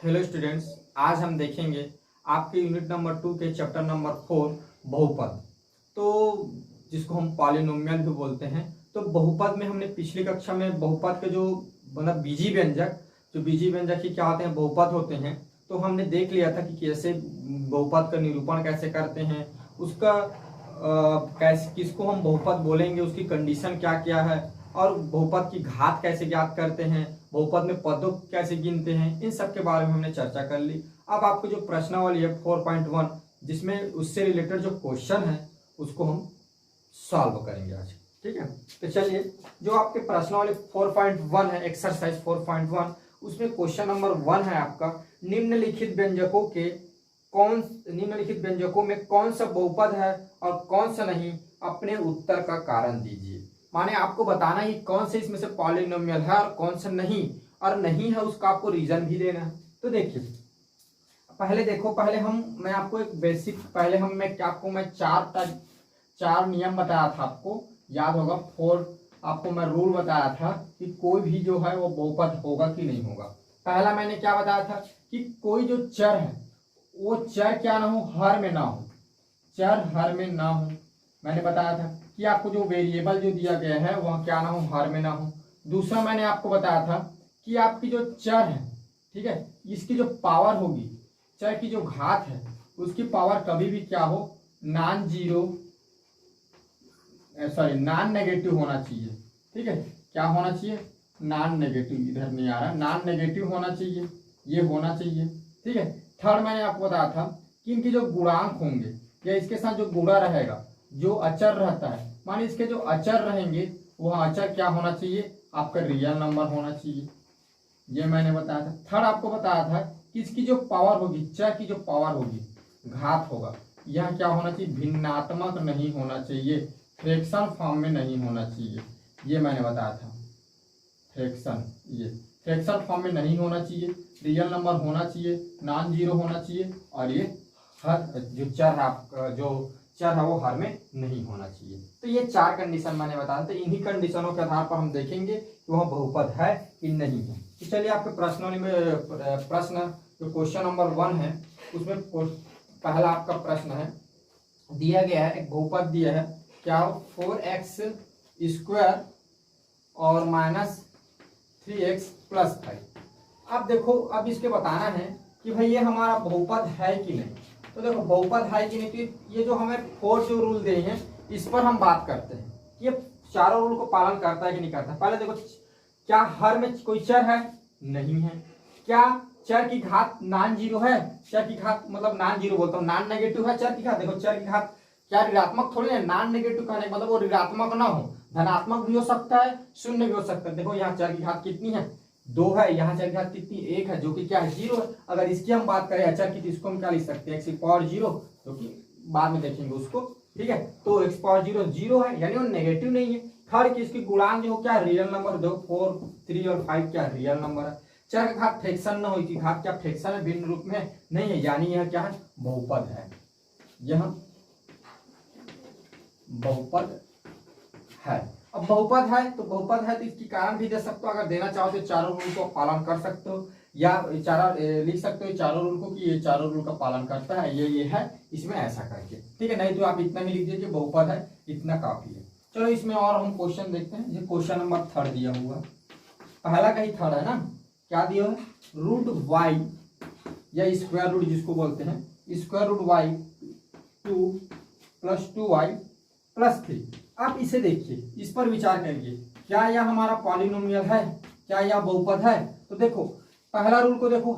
Hello students, आज हम देखेंगे आपके यूनिट नंबर 2 के चैप्टर नंबर 4 बहुपद, तो जिसको हम पॉलिनोमियल भी बोलते हैं। तो बहुपद में हमने पिछली कक्षा में बहुपद के जो मतलब बीजी व्यंजक ही क्या होते हैं, बहुपद होते हैं। तो हमने देख लिया था कि कैसे बहुपद का निरूपण कैसे करते हैं, उसका कैसे किसको हम बहुपद बोलेंगे, उसकी कंडीशन क्या क्या है, और बहुपद की घात कैसे ज्ञात करते हैं, बहुपद में पदों कैसे गिनते हैं, इन सब के बारे में हमने चर्चा कर ली। अब आपको जो प्रश्नावली है 4.1, जिसमें उससे रिलेटेड जो क्वेश्चन है उसको हम सॉल्व करेंगे आज। ठीक है, तो चलिए, जो आपके प्रश्नावली 4.1 है, एक्सरसाइज 4.1, उसमें क्वेश्चन नंबर 1 है आपका, निम्नलिखित व्यंजकों में कौन सा बहुपद है और कौन सा नहीं, अपने उत्तर का कारण दीजिए। माने आपको बताना ही कौन से इसमें से पॉलिनोमियल है और कौन सा नहीं, और नहीं है उसका आपको रीजन भी देना है। तो देखिए, मैं आपको एक बेसिक मैं चार नियम बताया था, आपको याद होगा। आपको मैं रूल बताया था कि कोई भी जो है वो बहुपद होगा कि नहीं होगा। पहला मैंने क्या बताया था कि कोई जो चर है वो चर क्या ना हो, हर में ना हो, चर हर में ना हो। मैंने बताया था कि आपको जो वेरिएबल जो दिया गया है वह क्या ना हो, हर में ना हो। दूसरा मैंने आपको बताया था कि आपकी जो चर है, ठीक है, इसकी जो पावर होगी, चर की जो घात है उसकी पावर कभी भी क्या हो, नॉन नेगेटिव होना चाहिए। ठीक है, क्या होना चाहिए, नॉन नेगेटिव, इधर नहीं आ रहा, नॉन नेगेटिव होना चाहिए, ये होना चाहिए। ठीक है, थर्ड मैंने आपको बताया था कि इनके जो गुणांक होंगे या इसके साथ जो गुणा रहेगा, जो अचर रहता है, माने इसके जो अचर रहेंगे वह अचर क्या होना चाहिए, आपका रियल नंबर होना चाहिए, ये मैंने बताया था। थर्ड आपको बताया था कि इसकी जो पावर होगी, चर की जो पावर होगी, घात होगा, यह क्या होना चाहिए, भिन्नात्मक नहीं होना चाहिए, फ्रैक्शन फॉर्म में नहीं होना चाहिए, ये मैंने बताया था। फ्रैक्शन फॉर्म में नहीं होना चाहिए, रियल नंबर होना चाहिए, नॉन जीरो होना चाहिए, और ये हर जो चर है वो हर में नहीं होना चाहिए। तो ये चार कंडीशन मैंने बताया था। इन्हीं कंडीशनों के आधार पर हम देखेंगे कि वह बहुपद है कि नहीं है। तो चलिए, आपके प्रश्न जो क्वेश्चन नंबर 1 है उसमें पहला आपका प्रश्न है, दिया गया है, एक बहुपद दिया है, क्या हो, 4x² और -3x + 5। अब देखो, अब इसके बताना है कि भाई ये हमारा बहुपद है कि नहीं। तो देखो, बहुपद है कि नहीं, तो ये जो हमें 4 जो रूल दे हैं इस पर हम बात करते हैं कि ये चारों रूल को पालन करता है कि नहीं करता। पहले देखो, क्या हर में कोई चर है, नहीं है। क्या चर की घात नॉन जीरो है, चर की घात मतलब नॉन जीरो बोलता हूँ, नॉन नेगेटिव है चर की घात। देखो, चर की घात क्या ऋणात्मक थोड़ी है, नॉन नेगेटिव कहने का मतलब वो ऋणात्मक ना हो, धनात्मक भी हो सकता है, शून्य भी हो सकता है। देखो, यहाँ चर की घात कितनी है, 2 है, यहाँ चर की घात कितनी, 1 है, जो कि क्या है, 0 है। अगर इसकी हम बात करें अचर की, तो इसको हम क्या लिख सकते हैं, x⁴0, जो कि बाद में देखेंगे उसको। ठीक है, तो x⁴0 0 है, यानी वो नेगेटिव नहीं है। थर्ड की इसकी गुणांक जो क्या, रियल नंबर, दो 4, 3 और 5 क्या रियल नंबर है। चर की घात फ्रैक्शन न हो, इसकी घात क्या फ्रैक्शन है, भिन्न रूप में नहीं है, यानी यह क्या है, बहुपद है, यह बहुपद है। अब बहुपद है तो इसकी कारण भी दे सकते हो, अगर देना चाहो तो चारों रूल को पालन कर सकते हो, या लिख सकते हो चारों रूल को कि ये चारों रूल का पालन करता है, ये है, इसमें ऐसा करके। ठीक है, नहीं तो आप इतना भी लिख दीजिए कि बहुपद है, इतना काफी है। चलो, इसमें और हम क्वेश्चन देखते हैं। ये क्वेश्चन नंबर 3 दिया हुआ, पहला का ही 3 है ना, क्या दिया है, √y या स्क्वायर रूट जिसको बोलते हैं, √y 2 + 2y + 3। आप इसे देखिए, इस पर विचार करिए, क्या यह हमारा पॉलिनोमियल है, क्या यह बहुपद है। तो देखो, पहला रूल को देखो,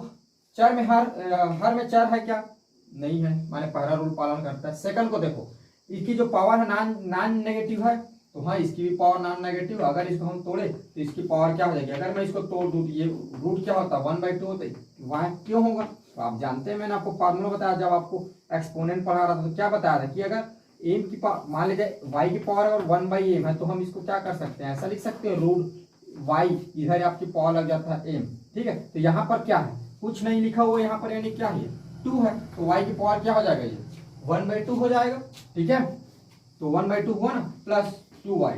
चर में हर में चर है क्या, नहीं है, माने पहला रूल पालन करता है। सेकंड को देखो, इसकी जो पावर है नॉन नेगेटिव है, तो हाँ, इसकी भी पावर नॉन नेगेटिव। अगर इसको हम तोड़े तो इसकी पावर क्या हो जाएगी, अगर मैं इसको तोड़ दूं तो ये रूट क्या होता है, 1/2 होता है, वहां क्यों होगा, तो आप जानते हैं, मैंने आपको फॉर्मूला बताया जब आपको एक्सपोनेंट पढ़ा रहा था, तो क्या बताया था कि अगर एम की पावर, मान लीजिए y की पावर अगर 1/m है, तो हम इसको क्या कर सकते हैं, ऐसा लिख सकते हैं, √y, इधर आपकी पावर लग जाता है m। ठीक है, तो यहाँ पर क्या है, कुछ नहीं लिखा हुआ यहाँ पर, यानी क्या है, 2 है, तो y की पावर क्या हो जाएगा, ये 1/2 हो जाएगा। ठीक है, तो 1/2 हुआ ना, +2y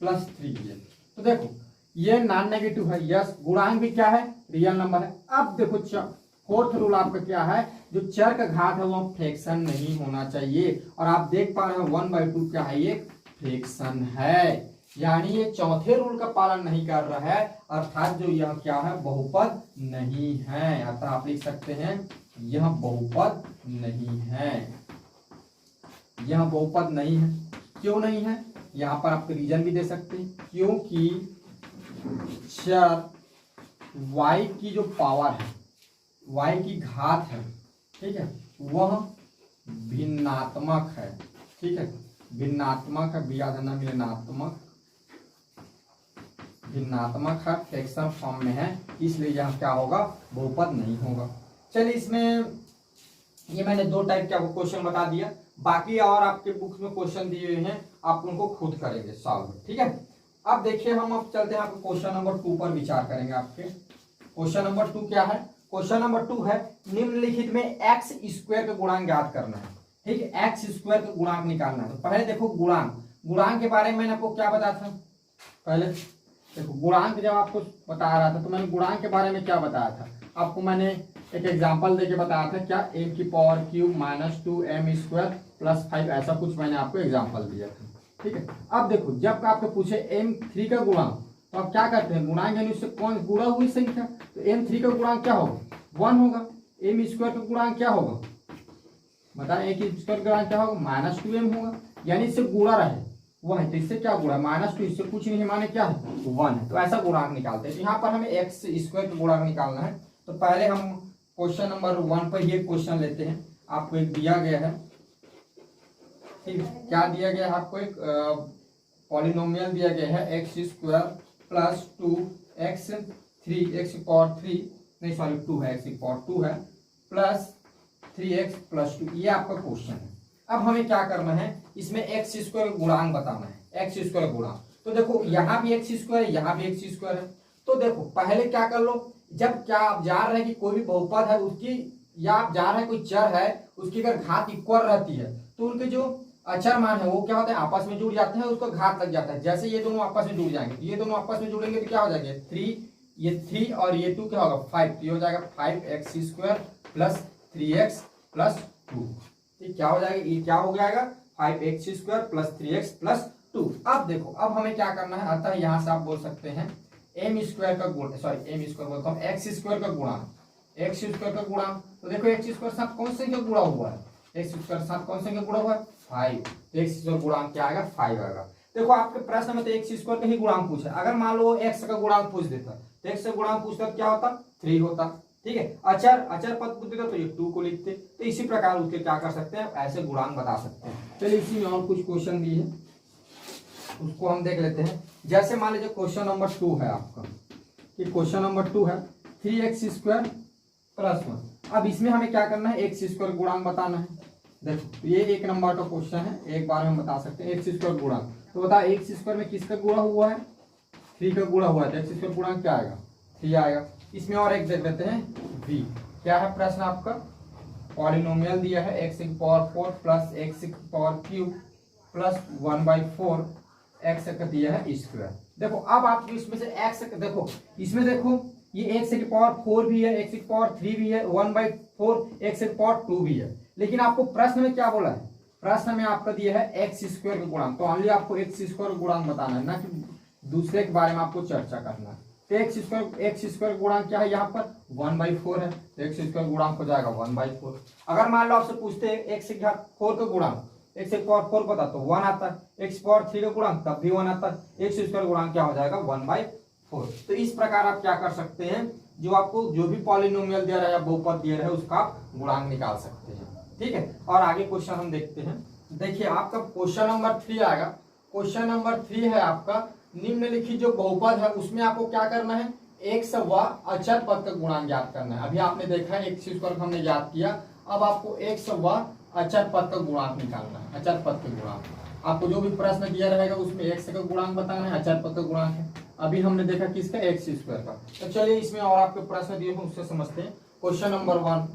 + 3। तो देखो, ये नॉन नेगेटिव है, यस, गुणांक भी क्या है, रियल नंबर है। अब देखो, फोर्थ रूल आपका क्या है, जो चर का घात है वो फ्रैक्शन नहीं होना चाहिए। और आप देख पा रहे हैं 1/2 क्या है, ये फ्रैक्शन है, यानी ये चौथे रूल का पालन नहीं कर रहा है, अर्थात जो यह क्या है, बहुपद नहीं है। अतः आप लिख सकते हैं यह बहुपद नहीं है, यह बहुपद नहीं है। क्यों नहीं है, यहां पर आप रीजन भी दे सकते हैं, क्योंकि चर y की जो पावर है, y की घात है, ठीक है, वह भिन्नात्मक है, ठीक है, भिन्नात्मक है, मिलनात्मक, भिन्नात्मक है, फ्रैक्शन फॉर्म में है, इसलिए यह क्या होगा, बहुपद नहीं होगा। चलिए इसमें ये मैंने 2 टाइप के आपको क्वेश्चन बता दिया, बाकी और आपके बुक्स में क्वेश्चन दिए हुए हैं, आप उनको खुद करेंगे सॉल्व, ठीक है। अब देखिए हम अब चलते हैं आपको क्वेश्चन नंबर 2 पर विचार करेंगे। आपके क्वेश्चन नंबर 2 क्या है, क्वेश्चन नंबर 2 है निम्नलिखित में एक्स स्क्वायर का गुणांक ज्ञात करना है, ठीक है, एक्स स्क्वायर का गुणांक निकालना है। तो पहले देखो गुणांक, गुणांक के बारे में मैंने आपको क्या बताया था, पहले देखो गुणांक जब आपको बता रहा था तो मैंने गुणांक के बारे में क्या बताया था आपको, मैंने एक एग्जांपल देके बताया था क्या, m की पावर क्यूब -2m² + 5, ऐसा कुछ मैंने आपको एग्जांपल दिया था, ठीक है। अब देखो जब आपको पूछे m3 का गुणांक, तो आप क्या करते हैं, गुणांक यानी उससे कौन गुणा हुई संख्या, तो m3 का गुणांक क्या होगा, 1 होगा। m² का गुणांक क्या होगा, बताएं, a² का गुणांक क्या होगा, -2m होगा, यानी इससे गुणा रहे वो है, तो इससे क्या गुणा, -2, इससे कुछ नहीं माने क्या है, 1 है, तो ऐसा गुणांक निकालते हैं। तो यहाँ पर हमें x² का गुणांक निकालना है। तो पहले हम क्वेश्चन नंबर 1 पर ये क्वेश्चन लेते हैं। आपको एक दिया गया है, ठीक, क्या दिया गया है आपको, एक पॉलिनोमियल दिया गया है x² + 2x3, x की पावर 3 नहीं सॉरी 2 है, x की पावर 2 है, प्लस 3x + 2, ये आपका क्वेश्चन है। अब हमें क्या करना है, इसमें x² गुणांक बताना है, x² गुणांक। तो देखो यहाँ भी x² है, यहाँ भी x² है। तो देखो पहले क्या कर लो, जब क्या आप जान रहे हैं कि कोई भी बहुपद है उसकी, या आप जान रहे हैं कोई चर है उसकी अगर घात इक्वल रहती है तो उनके जो अचर मान है वो क्या होता है, आपस में जुड़ जाते हैं, उसको घात लग जाता है। जैसे ये दोनों आपस में जुड़ जाएंगे, ये दोनों आपस में जुड़ेंगे तो क्या हो जाएगा, 3, ये 3 और ये 2 क्या होगा, 5, तो ये हो जाएगा 5x² + 3x + 2, ये क्या हो जाएगा, ये क्या हो जाएगा, 5x² + 3x + 2। अब देखो अब हमें क्या करना है, अतः यहाँ से आप बोल सकते हैं m² का गुण, सॉरी m² बोलता हूँ, x² का गुणांक, x² का गुणांक। तो देखो x² साथ कौन से संख्या गुणा हुआ है, x² साथ कौन से संख्या गुणा हुआ है, 5, तो x² गुणांक क्या आएगा, 5 आएगा। देखो आपके प्रश्न में तो x² का ही गुणांक पूछा, अगर मान लो x का गुणांक पूछ देता तो x का गुणांक पूछता क्या होता, 3 होता, ठीक है। अचर पद पूछ देता तो ये 2 को लिखते। तो इसी प्रकार उसके क्या कर सकते हैं, ऐसे गुणांक बता सकते हैं। चलिए इसी में और कुछ क्वेश्चन दिए हैं, उसको हम देख लेते हैं। जैसे मान लीजिए क्वेश्चन नंबर 2 है आपका, ये क्वेश्चन नंबर 2 है 3x² + 1। अब इसमें हमें क्या करना है, x² गुणांक बताना है। देखो ये 1 नंबर का क्वेश्चन है, एक बार हम बता सकते हैं x² गुणांक। तो बता x² में किसका गुणा हुआ है, 3 का गुणा हुआ है, तो x² गुणांक क्या आएगा, 3 आएगा। इसमें और एक देख लेते हैं v, क्या है प्रश्न आपका, पॉलिनोमियल दिया है x की पावर 4 प्लस x की पावर क्यूब प्लस 1/4 x का दिया है स्क्वायर। देखो अब आप इसमें से x, देखो इसमें देखो ये x की पावर 4 भी है, x की पावर 3 भी है, 1/4 x की पावर 2 भी है, लेकिन आपको प्रश्न में क्या बोला है, प्रश्न में आपका दिया है x² का गुणांक। तो ओनली आपको x² गुणांक बताना है, ना कि दूसरे के बारे में आपको चर्चा करना है। तो x² गुणांक क्या है, यहाँ पर 1/4 है, तो x² गुणांक हो जाएगा 1/4। अगर मान लो आपसे पूछते हैं x की घात 4 का गुणांक, x की पावर 4 पता तो 1 आता है, x की पावर 3 का गुणांक तब भी 1 आता है, x² गुणांक क्या हो जाएगा 1/4। तो इस प्रकार आप क्या कर सकते हैं, जो आपको जो भी पॉलिनोमियल दिया रहा है या बहुपद दिया रहा है उसका गुणांक निकाल सकते हैं, ठीक है। और आगे क्वेश्चन हम देखते हैं। देखिए आपका क्वेश्चन नंबर 3 आएगा। क्वेश्चन नंबर 3 है आपका, निम्नलिखित जो बहुपद है उसमें आपको क्या करना है, x व अचर पद का गुणांक ज्ञात करना है। अभी आपने देखा है x² हमने ज्ञात किया, अब आपको x व अचर पद का गुणांक निकालना है, अचर पद का गुणांक। आपको जो भी प्रश्न दिया रहेगा उसमें x का गुणांक बताना है, अचर पद का गुणांक है। अभी हमने देखा किसका, x² का। तो चलिए इसमें और आपके प्रश्न दिए हैं उससे समझते हैं। क्वेश्चन नंबर 1,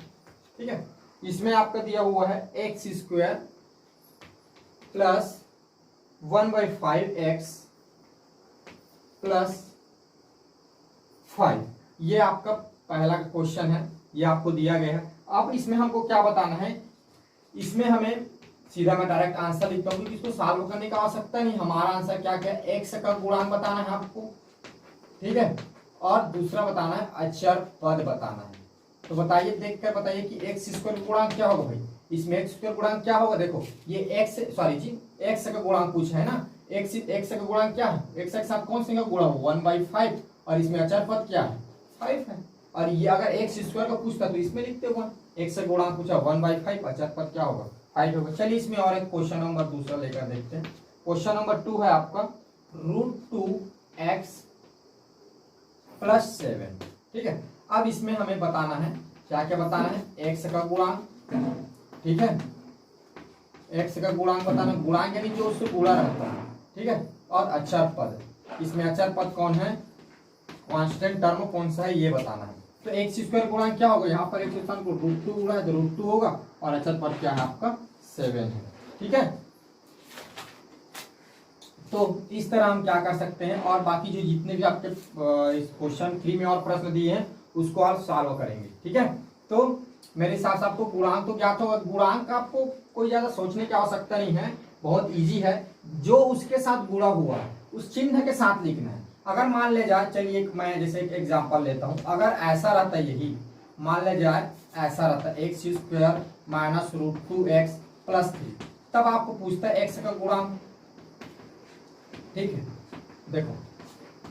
ठीक है, इसमें आपका दिया हुआ है x² + 1/5x + 5, ये आपका पहला क्वेश्चन है। ये आपको दिया गया है। अब इसमें हमको क्या बताना है, इसमें हमें सीधा मैं डायरेक्ट आंसर लिखता हूँ क्योंकि इसको सॉल्व करने की आवश्यकता नहीं। हमारा आंसर क्या क्या है, एक्स का गुणांक बताना है आपको, ठीक है, और दूसरा बताना है अचर पद बताना है। तो बताइए, देखकर बताइए कि एक्स स्क्वायर गुणांक क्या होगा भाई। इसमें एक्स स्क्वायर गुणांक क्या होगा, देखो ये एक्स सॉरी जी एक्स का गुणांक पूछा है ना, एक्स का गुणांक क्या है, एक्स के साथ कौन सा गुणा हो 1/5 और इसमें अचर पद क्या है 5 है। और ये अगर एक्स स्क्वायर का पूछता तो इसमें लिखते हुआ एक्स का गुणांक पूछा 1/5, अचर पद क्या होगा 5 होगा। चलिए इसमें और एक क्वेश्चन नंबर दूसरा लेकर देखते हैं। क्वेश्चन नंबर 2 है आपका √2x + 7, ठीक है। अब इसमें हमें बताना है क्या क्या बताना है, एक्स का गुणांक, ठीक है, एक्स का गुणांक बताना, गुणांक यानी जो उससे गुणा रहता है, ठीक है, और अचर पद, इसमें अचर पद कौन है, कांस्टेंट टर्म कौन सा है ये बताना है। तो एक्स स्क्वायर गुणांक क्या होगा, यहाँ पर एक स्थान को √2 गुणा है तो √2 होगा और अचर पद क्या है आपका 7 है, ठीक है। तो इस तरह हम क्या कर सकते हैं, और बाकी जो जितने भी आपके इस क्वेश्चन 3 में और प्रश्न दिए हैं उसको आप सॉल्व करेंगे, ठीक है। तो मेरे हिसाब से आपको गुणांक तो ज्ञात होगा, गुणांक आपको कोई ज्यादा सोचने की आवश्यकता नहीं है, बहुत इजी है। जो उसके साथ गुणा हुआ है उस चिन्ह के साथ लिखना है। अगर मान ले जाए, चलिए मैं जैसे एक एग्जाम्पल लेता हूं, अगर ऐसा रहता है, यही मान ले जाए ऐसा रहता है एक्स स्क्वायर माइनस √2x + 3, तब आपको पूछता है एक्स का गुणांक, ठीक है, देखो,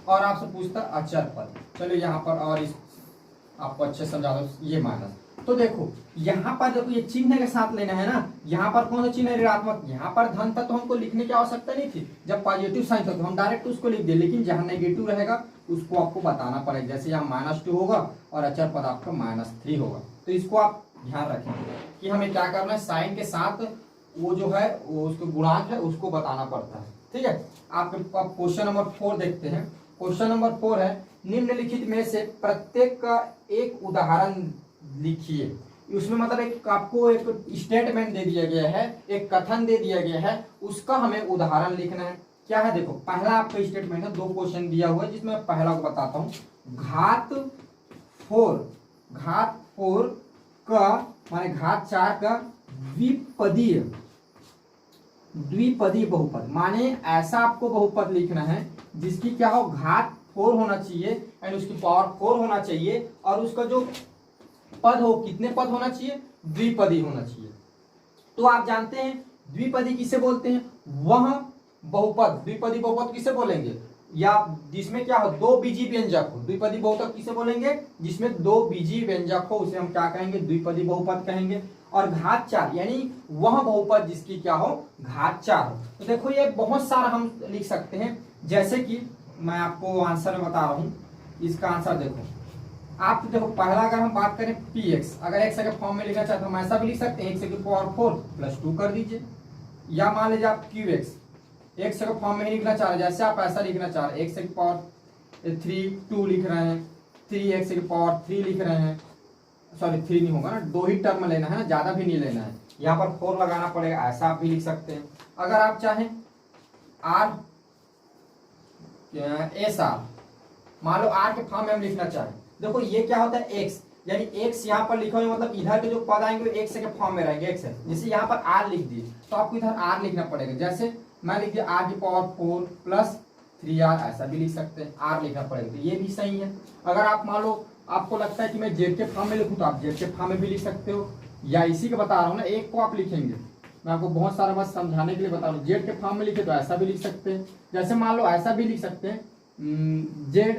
और आपसे पूछता है अचर पद। चलो यहाँ पर और इस आपको अच्छे समझा दो, ये माइनस, तो देखो यहाँ पर देखो ये चिन्ह के साथ लेना है ना, यहाँ पर कौन सा चिन्ह है ऋणात्मक, यहाँ पर धन था तो हमको लिखने की आवश्यकता नहीं थी, जब पॉजिटिव साइन था तो हम डायरेक्ट उसको लिख दे, लेकिन जहाँ नेगेटिव रहेगा उसको आपको बताना पड़ेगा। जैसे यहाँ -2 होगा और अचर पद आपका -3 होगा, तो इसको आप ध्यान रखेंगे कि हमें क्या करना है, साइन के साथ वो जो है वो उसको गुणांक है उसको बताना पड़ता है, ठीक है। आप क्वेश्चन नंबर 4 देखते हैं। क्वेश्चन नंबर 4 है निम्नलिखित में से प्रत्येक का एक उदाहरण लिखिए। उसमें मतलब एक आपको एक स्टेटमेंट दे दिया गया है, एक कथन दे दिया गया है, उसका हमें उदाहरण लिखना है। क्या है, देखो पहला आपका स्टेटमेंट है, 2 क्वेश्चन दिया हुआ है जिसमें पहला को बताता हूँ, घात 4 का माने घात 4 का द्विपदीय बहुपद, माने ऐसा आपको बहुपद लिखना है जिसकी क्या हो, घात 4 होना चाहिए एंड उसकी पावर 4 होना चाहिए, और उसका जो पद हो कितने पद होना चाहिए, द्विपदी होना चाहिए। तो आप जानते हैं द्विपदी किसे बोलते हैं, वह बहुपद, द्विपदी बहुपद किसे बोलेंगे, या जिसमें क्या हो 2 बीजीय व्यंजक हो। द्विपदी बहुपद किसे बोलेंगे, जिसमें 2 बीजीय व्यंजक हो उसे हम क्या कहेंगे, द्विपदी बहुपद कहेंगे। और घात 4 यानी वह बहुपद जिसकी क्या हो, घात 4 हो। तो देखो ये बहुत सारा हम लिख सकते हैं, जैसे कि मैं आपको आंसर में बता रहा हूं, इसका आंसर देखो आप, देखो पहला अगर हम बात करें px, अगर एक्स के फॉर्म में लिखना चाहते हैं हम ऐसा भी लिख सकते हैं, एक्स की पावर 4 + 2 कर दीजिए, या मान लीजिए आप qx एक्स के फॉर्म में लिखना चाह रहे हैं, जैसे आप ऐसा लिखना चाह रहे हैं, एक्स की पावर 3 2 लिख रहे हैं, 3x की पावर 3 लिख रहे हैं, सॉरी 3 नहीं होगा ना, 2 ही टर्म लेना है, ज्यादा भी नहीं लेना है, यहाँ पर 4 लगाना पड़ेगा, ऐसा आप भी लिख सकते हैं। अगर आप चाहें r एस आर, मान लो r के फॉर्म में हम लिखना चाहें, देखो ये क्या होता है x, यानी x यहाँ पर लिखा हुआ मतलब इधर के जो पद आएंगे वो x के फॉर्म में रहेंगे, x है, जैसे यहाँ पर r लिख दिए तो आपको इधर r लिखना पड़ेगा, जैसे मैं लिख दिया r की पावर 4 + 3r, ऐसा भी लिख सकते हैं, r लिखना पड़ेगा, तो ये भी सही है। अगर आप मान लो आपको लगता है कि मैं z के फॉर्म में लिखूँ तो आप z के फॉर्म में भी लिख सकते हो, या इसी को बता रहा हूँ ना, एक को आप लिखेंगे, मैं आपको बहुत सारा बात समझाने के लिए बता रहा हूँ, z के फॉर्म में लिखे तो ऐसा भी लिख सकते हैं, जैसे मान लो ऐसा भी लिख सकते हैं z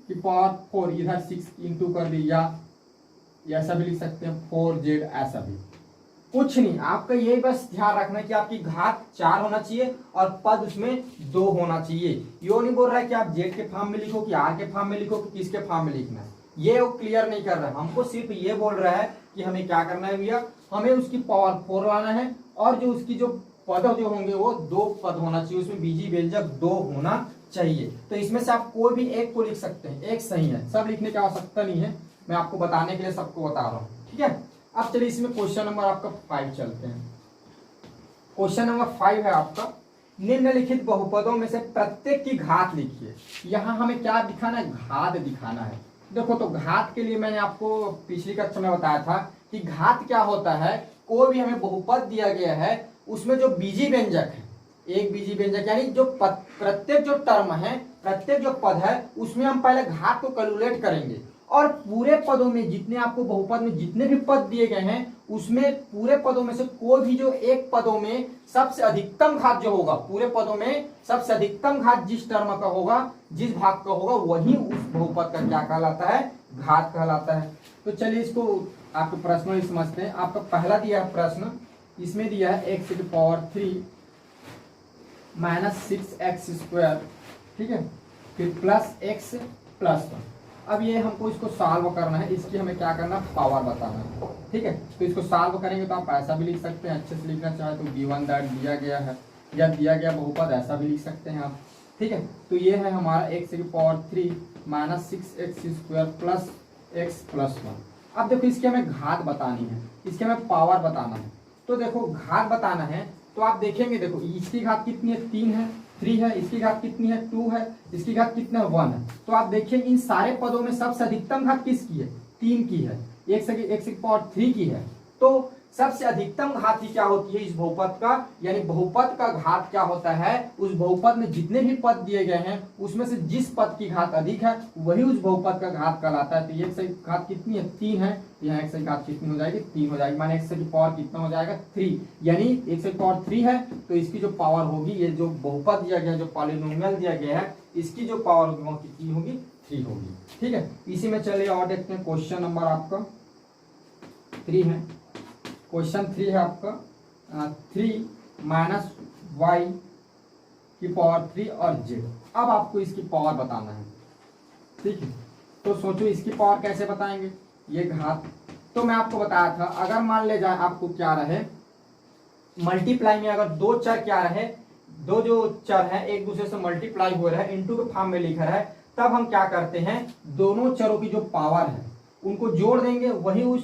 की पावर 4 इधर 6 इंटू कर दी, या ऐसा भी लिख सकते हैं 4z, ऐसा भी कुछ नहीं, आपका यही बस ध्यान रखना है कि आपकी घात 4 होना चाहिए और पद उसमें 2 होना चाहिए। यो नहीं बोल रहा है कि आप z के फॉर्म में लिखो कि r के फॉर्म में लिखो कि किसके फॉर्म में लिखना है, ये वो क्लियर नहीं कर रहा है, हमको सिर्फ ये बोल रहा है कि हमें क्या करना है भैया, हमें उसकी पावर 4 लाना है और जो उसकी जो पद जो होंगे वो 2 पद होना चाहिए, उसमें बीजी व्यंजक 2 होना चाहिए। तो इसमें से आप कोई भी एक को लिख सकते हैं, एक सही है, सब लिखने की आवश्यकता नहीं है, मैं आपको बताने के लिए सबको बता रहा हूँ, ठीक है। अब चलिए इसमें क्वेश्चन नंबर आपका 5 चलते हैं। क्वेश्चन नंबर 5 है आपका, निम्नलिखित बहुपदों में से प्रत्येक की घात लिखिए। यहाँ हमें क्या दिखाना है, घात दिखाना है, देखो तो घात के लिए मैंने आपको पिछली कक्षा में बताया था कि घात क्या होता है। कोई भी हमें बहुपद दिया गया है उसमें जो बीजी व्यंजक है, एक बीजी व्यंजक यानी जो प्रत्येक जो टर्म है, प्रत्येक जो पद है उसमें हम पहले घात को कैलकुलेट करेंगे और पूरे पदों में जितने आपको बहुपद में जितने भी पद दिए गए हैं उसमें पूरे पदों में से कोई भी जो एक पदों में सबसे अधिकतम घात जो होगा, पूरे पदों में सबसे अधिकतम घात जिस टर्म का होगा, जिस भाग का होगा, वही उस बहुपद का क्या कहलाता है, घात कहलाता है। तो चलिए इसको आपके प्रश्न में समझते हैं। आपका पहला दिया है प्रश्न, इसमें दिया है x की पावर 3 माइनस 6x², ठीक है, फिर प्लस x प्लस 1। अब ये हमको इसको सॉल्व करना है, इसकी हमें क्या करना है, पावर बताना है, ठीक है। तो इसको सॉल्व करेंगे तो आप ऐसा भी लिख सकते हैं, अच्छे से लिखना चाहे तो गिवन दैट दिया गया है या दिया गया बहुपद, ऐसा भी लिख सकते हैं आप, ठीक है। तो ये है हमारा x की power 3 minus 6x² plus x plus 1। अब देखो इसकी हमें घात बतानी है, इसकी हमें पावर बताना है। तो देखो घात बताना है तो आप देखेंगे, देखो इसकी घात कितनी है, 3 है, 3 है, इसकी घात कितनी है, 2 है, इसकी घात कितना है, 1 है। तो आप देखिए इन सारे पदों में सबसे अधिकतम घात किसकी है, 3 की है, x की पावर 3 की है। तो सबसे अधिकतम घात ही क्या होती है इस बहुपद का, यानी बहुपद का घात क्या होता है, उस बहुपद में जितने भी पद दिए गए हैं उसमें से जिस पद की घात अधिक है वही उस बहुपद का घात कहलाता है। तो x की घात कितनी है, 3 है, यहाँ x की घात कितनी हो जाएगी, 3 हो जाएगी, माने x की पावर कितना हो जाएगा, 3, यानी x की पावर 3 है तो इसकी जो पावर होगी, ये जो बहुपद दिया गया, जो पॉलिनोमियल दिया गया है, इसकी जो पावर होगी वो कितनी होगी, 3 होगी, ठीक है। इसी में चलिए और देखते हैं, क्वेश्चन नंबर आपका 3 है, क्वेश्चन 3 है आपका 3 माइनस वाई की पावर 3 और z। अब आपको इसकी पावर बताना है, ठीक है। तो सोचो इसकी पावर कैसे बताएंगे, ये घात तो मैं आपको बताया था, अगर मान ले जाए आपको क्या रहे, मल्टीप्लाई में अगर दो चर क्या रहे, दो जो चर है एक दूसरे से मल्टीप्लाई हो रहा है, इनटू के फॉर्म में लिखा है, तब हम क्या करते हैं, दोनों चरों की जो पावर है उनको जोड़ देंगे, वही उस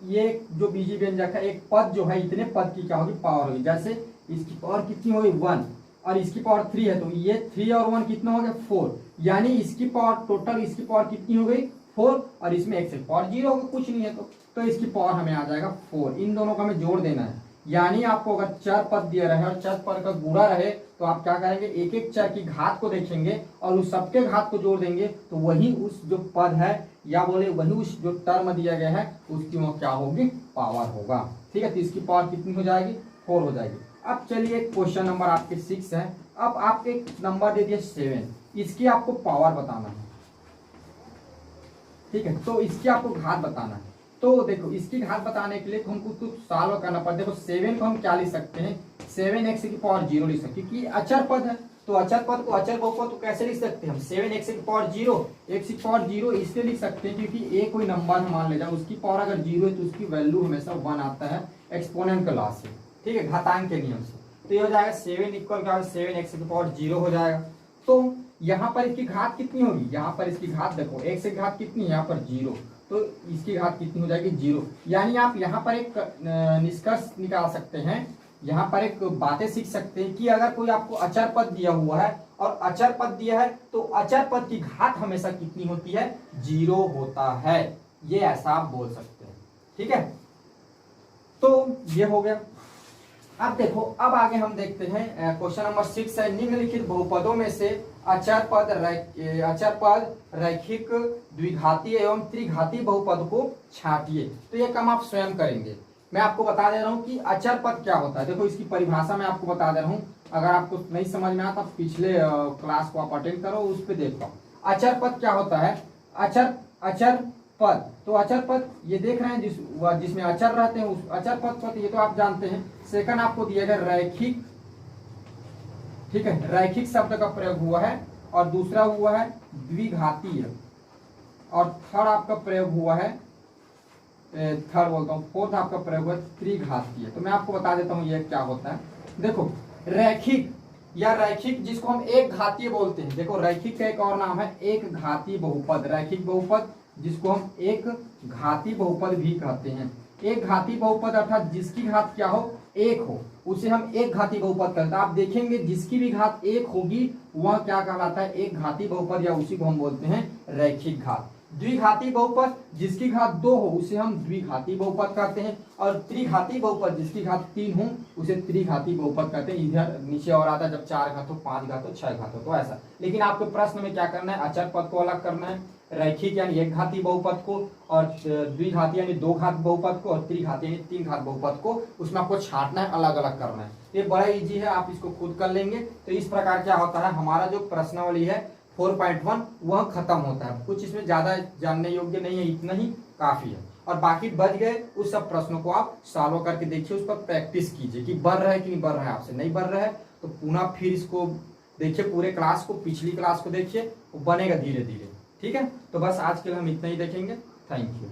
ये जो बीजी व्यंजक है, एक पद जो है इतने पद की क्या होगी, पावर होगी। जैसे इसकी पावर कितनी होगी, 1 और इसकी पावर 3 है, तो ये 3 और 1 कितना हो गया, 4, यानी इसकी पावर टोटल, इसकी पावर कितनी हो गई, 4, और इसमें x की पावर 0 होगा, कुछ नहीं है तो इसकी पावर हमें आ जाएगा 4। इन दोनों का हमें जोड़ देना है, यानी आपको अगर चर पद दिया रहे और चर पद का गुणा रहे तो आप क्या करेंगे, एक एक चर की घात को देखेंगे और उस सबके घात को जोड़ देंगे, तो वही उस जो पद है या बोले वही उस जो टर्म दिया गया है उसकी वो क्या होगी, पावर होगा, ठीक है। तो इसकी पावर कितनी हो जाएगी, 4 हो जाएगी। अब चलिए क्वेश्चन नंबर आपके 6 है। अब आपके एक नंबर दे दिया 7, इसकी आपको पावर बताना है, ठीक है। तो इसकी आपको घात बताना है। तो देखो इसकी घात बताने के लिए हमको कुछ सॉल्व करना पड़ता है। देखो 7 को हम क्या लिख सकते हैं, 7x की पावर 0 लिख सकते हैं, क्योंकि अचर पद है, तो अचर पद को अचर बहुपद तो कैसे लिख सकते हैं हम, 7x की पावर 0, x की पावर 0 इसलिए लिख सकते हैं क्योंकि एक कोई नंबर मान ले जाए उसकी पावर अगर 0 है तो उसकी वैल्यू हमेशा 1 आता है एक्सपोनेंट के लॉ से, ठीक है, घातांक के नियम से। तो ये हो जाएगा 7 इक्वल क्या, 7x की पावर 0 हो जाएगा। तो यहाँ पर इसकी घात कितनी होगी, यहाँ पर इसकी घात देखो, x की घात कितनी है, यहाँ पर 0, तो इसकी घात कितनी हो जाएगी, 0। यानी आप यहाँ पर एक निष्कर्ष निकाल सकते हैं, यहाँ पर एक बातें सीख सकते हैं कि अगर कोई आपको अचर पद दिया हुआ है और अचर पद दिया है तो अचर पद की घात हमेशा कितनी होती है, 0 होता है, ये ऐसा आप बोल सकते हैं, ठीक है। तो ये हो गया। अब देखो, अब आगे हम देखते हैं क्वेश्चन नंबर 6 है, निम्नलिखित बहुपदों में से अचर पद रैखिक द्विघाती एवं त्रिघाती बहुपद को छांटिए। तो ये काम आप स्वयं करेंगे। मैं आपको बता दे रहा हूं कि अचर पद क्या होता है। देखो इसकी परिभाषा मैं आपको बता दे रहा हूं, अगर आपको नहीं समझ में आता पिछले क्लास को आप अटेंड करो, उस पर देखो। अचर पद क्या होता है, अचर पद, तो अचर पद ये देख रहे हैं जिसमें अचर रहते हैं उस अचर पद को, ये तो आप जानते हैं। सेकंड आपको दिया गया रैखिक, ठीक है, रैखिक शब्द का प्रयोग हुआ है, और दूसरा हुआ है द्विघातीय, और थर्ड आपका प्रयोग हुआ है, थर्ड बोलता हूँ, फोर्थ आपका प्रयोग हुआ त्रिघातीय। तो मैं आपको बता देता हूँ ये क्या होता है। देखो रैखिक या रैखिक जिसको हम एक घातीय बोलते हैं, देखो रैखिक का एक और नाम है एक घाती बहुपद, रैखिक बहुपद जिसको हम एक घाती बहुपद भी कहते हैं। एक घाती बहुपद अर्थात जिसकी घात क्या हो, एक हो, उसे हम एक घाती बहुपद कहते हैं। आप देखेंगे जिसकी भी घात एक होगी वह क्या कहलाता है, एक घाती बहुपद, या उसी को हम बोलते हैं रैखिक घात। द्विघाती बहुपद जिसकी घात 2 हो उसे हम द्विघाती बहुपद कहते हैं, और त्रिघाती बहुपद जिसकी घात 3 हो उसे त्रिघाती बहुपद कहते हैं। इधर नीचे और आता है जब 4 घात हो, 5 घात हो, 6 घात हो, तो ऐसा। लेकिन आपके प्रश्न में क्या करना है, अचर पद को अलग करना है, रैखिक यानी एक घाती बहुपद को, और द्विघाती यानी 2 घात बहुपद को, और त्रिघाती यानी 3 घात बहुपद को, उसमें आपको छांटना है, अलग अलग करना है। ये बड़ा इजी है, आप इसको खुद कर लेंगे। तो इस प्रकार क्या होता है, हमारा जो प्रश्नावली है 4.1 वह खत्म होता है। कुछ इसमें ज्यादा जानने योग्य नहीं है, इतना ही काफी है। और बाकी बच गए उस सब प्रश्नों को आप सॉल्व करके देखिए, उस पर प्रैक्टिस कीजिए कि बढ़ रहा है कि नहीं बढ़ रहा है। आपसे नहीं बढ़ रहा है तो पुनः फिर इसको देखिए, पूरे क्लास को, पिछली क्लास को देखिए, वो बनेगा धीरे धीरे। ठीक है, तो बस आज के लिए हम इतना ही देखेंगे। Thank you.